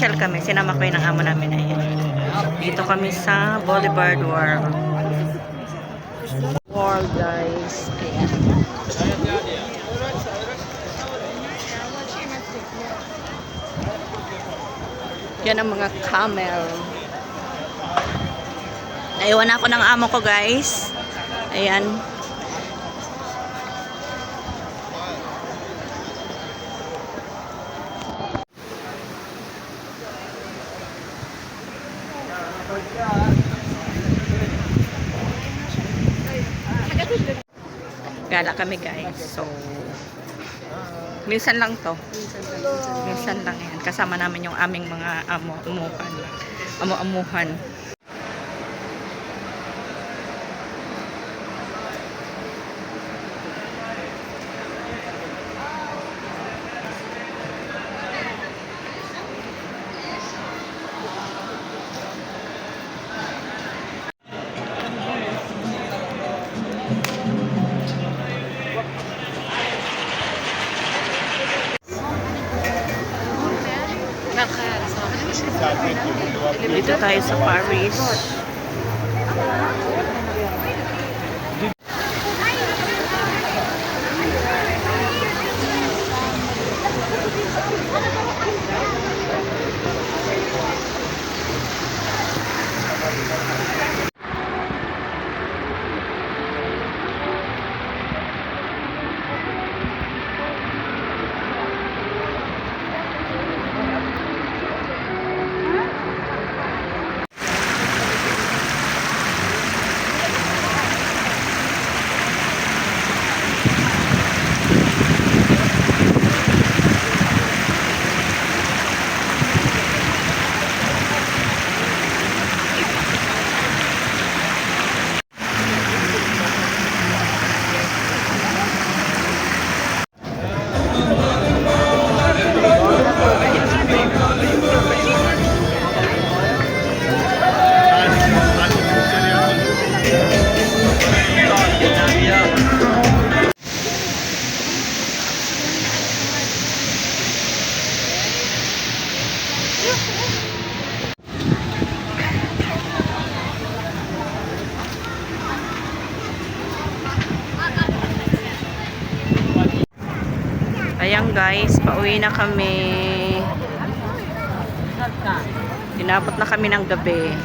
namasyal kami. Sinama ko yun ang amo namin. Ayan. Dito kami sa Boulevard World. World, guys. Ayan. Yan ang mga camel. Naiwan ako ng amo ko, guys. Ayan. Gala kami, guys. So, minsan lang to. Minsan lang yan. Kasama namin yung aming mga amo-amuhan. Dito tayo sa Paris. Ayan, guys, pauwi na kami. Inabot na kami ng gabi.